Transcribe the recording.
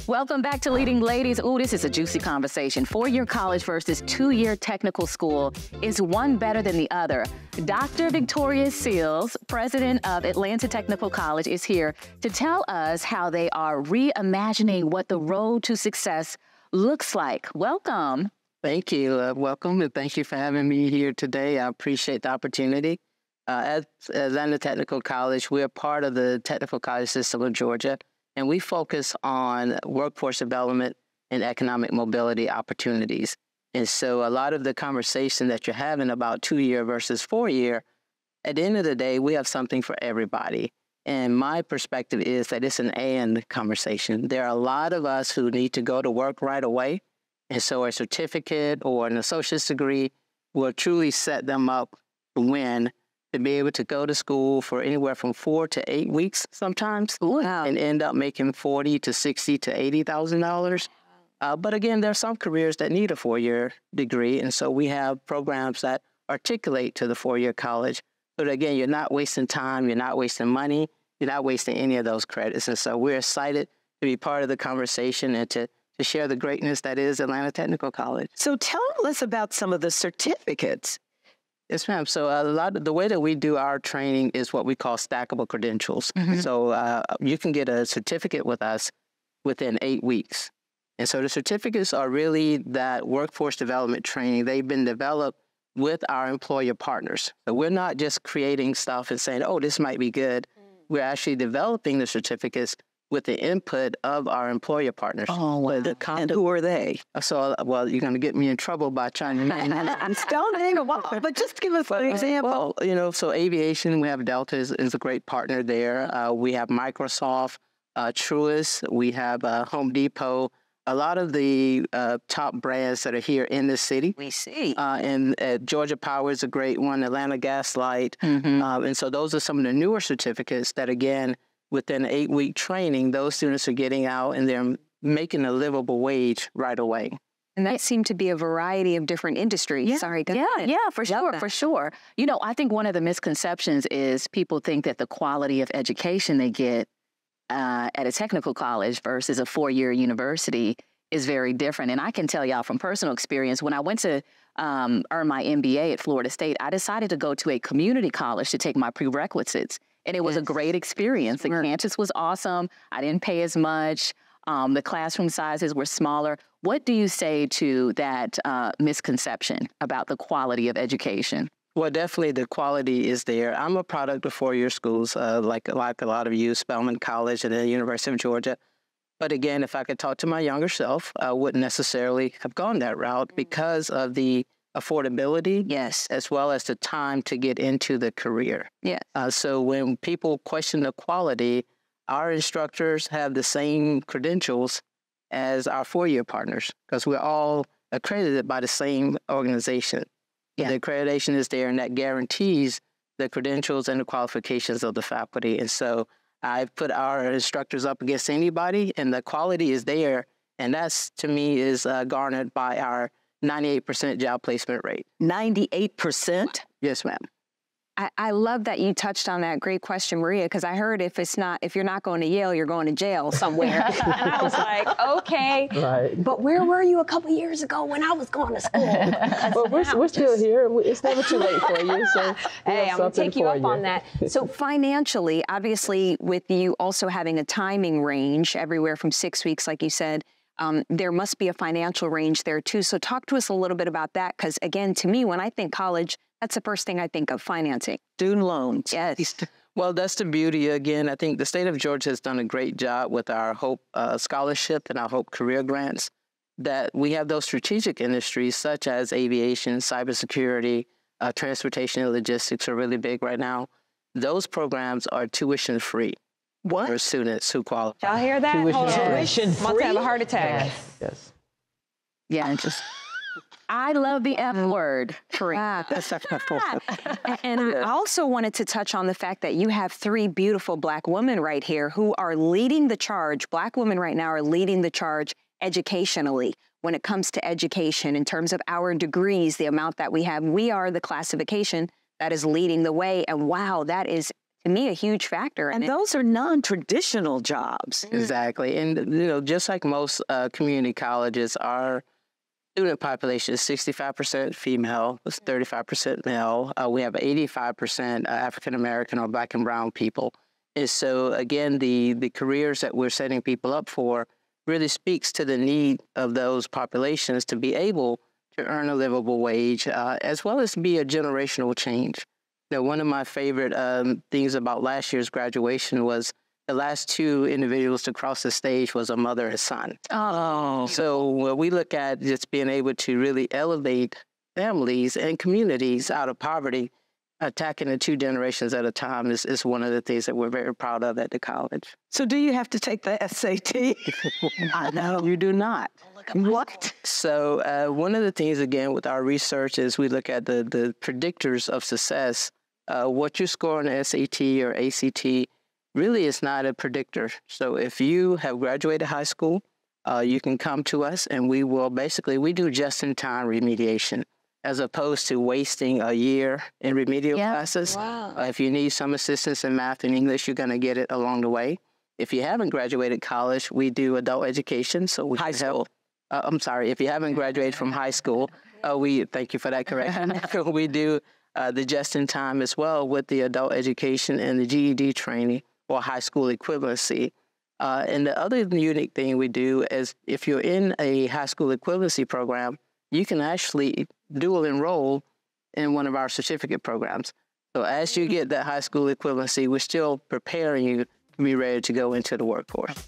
Welcome back to Leading Ladies. Ooh, this is a juicy conversation. Four-year college versus two-year technical school. Is one better than the other? Dr. Victoria Seals, president of Atlanta Technical College, is here to tell us how they are reimagining what the road to success looks like. Welcome. Thank you. Welcome, and thank you for having me here today. I appreciate the opportunity. At Atlanta Technical College, we're part of the Technical College System of Georgia, and we focus on workforce development and economic mobility opportunities. And so a lot of the conversation that you're having about two-year versus four-year, at the end of the day, we have something for everybody. And my perspective is that it's an and conversation. There are a lot of us who need to go to work right away. And so a certificate or an associate's degree will truly set them up to win, to be able to go to school for anywhere from 4 to 8 weeks sometimes, Wow. and end up making $40,000 to $60,000 to $80,000. But again, there are some careers that need a four-year degree, and so we have programs that articulate to the four-year college. So that, again, you're not wasting time, you're not wasting money, you're not wasting any of those credits. And so we're excited to be part of the conversation and to share the greatness that is Atlanta Technical College. So tell us about some of the certificates. Yes, ma'am. So a lot of the way that we do our training is what we call stackable credentials. So you can get a certificate with us within 8 weeks. And so the certificates are really that workforce development training. They've been developed with our employer partners. So we're not just creating stuff and saying, oh, this might be good. We're actually developing the certificates with the input of our employer partners. Oh, wow. And who are they? So, well, you're going to get me in trouble by trying to name. I'm still naming them all, but just give us an example. Well, so aviation, we have Delta is a great partner there. We have Microsoft, Truist, we have Home Depot, a lot of the top brands that are here in the city. We see. And Georgia Power is a great one, Atlanta Gas Light. And so those are some of the newer certificates that, again, within 8-week training, those students are getting out and they're making a livable wage right away. And that seemed to be a variety of different industries. Yeah. Sorry, go ahead. Yeah, for sure, for sure. You know, I think one of the misconceptions is people think that the quality of education they get at a technical college versus a four-year university is very different. And I can tell y'all from personal experience, when I went to earn my MBA at Florida State, I decided to go to a community college to take my prerequisites. And it was a great experience. The campus was awesome. I didn't pay as much. The classroom sizes were smaller. What do you say to that misconception about the quality of education? Well, definitely the quality is there. I'm a product of four-year schools, like a lot of you, Spelman College and the University of Georgia. But again, if I could talk to my younger self, I wouldn't necessarily have gone that route because of the affordability, Yes. as well as the time to get into the career. Yes. So when people question the quality, our instructors have the same credentials as our four-year partners because we're all accredited by the same organization. Yeah. The accreditation is there, and that guarantees the credentials and the qualifications of the faculty. And so I've put our instructors up against anybody, and the quality is there. And that's, to me, is garnered by our 98% job placement rate. 98%? Yes, ma'am. I love that you touched on that. Great question, Maria, because I heard if you're not going to Yale, you're going to jail somewhere. And I was like, okay. Right. But where were you a couple years ago when I was going to school? Well, we're still here. It's never too late for you. So hey, I'm going to take you up on that. So financially, obviously, with you also having a timing range everywhere from 6 weeks, like you said, there must be a financial range there too. So talk to us a little bit about that, because again, to me, when I think college, that's the first thing I think of, financing. Student loans. Yes. Well, that's the beauty. Again, I think the state of Georgia has done a great job with our Hope Scholarship and our Hope Career Grants, that we have those strategic industries such as aviation, cybersecurity, transportation and logistics are really big right now. Those programs are tuition free. What? For students who qualify. Y'all hear that? Tuition I'm about to have a heart attack. Yes. Yeah, and just, I love the F word. And I also wanted to touch on the fact that you have three beautiful Black women right here who are leading the charge. Black women right now are leading the charge educationally when it comes to education in terms of our degrees, the amount that we have. We are the classification that is leading the way. And wow, that is, to me, a huge factor. And those are non-traditional jobs. Exactly. And, just like most community colleges, our student population is 65% female, 35% male. We have 85% African-American or Black and brown people. And so, again, the careers that we're setting people up for really speaks to the need of those populations to be able to earn a livable wage, as well as be a generational change. One of my favorite things about last year's graduation was the last two individuals to cross the stage was a mother and son. Oh. So when we look at just being able to really elevate families and communities out of poverty, attacking the two generations at a time is one of the things that we're very proud of at the college. So do you have to take the SAT? I know. You do not. What? So one of the things, again, with our research is we look at the predictors of success. What you score on the SAT or ACT really is not a predictor. So if you have graduated high school, you can come to us and we do just-in-time remediation as opposed to wasting a year in remedial classes. Wow. If you need some assistance in math and English, you're going to get it along the way. If you haven't graduated college, we do adult education. So we help. I'm sorry, if you haven't graduated from high school, thank you for that correction. We do the just-in-time as well with the adult education and the GED training or high school equivalency. And the other unique thing we do is if you're in a high school equivalency program, you can actually dual enroll in one of our certificate programs. So as you get that high school equivalency, we're still preparing you to be ready to go into the workforce.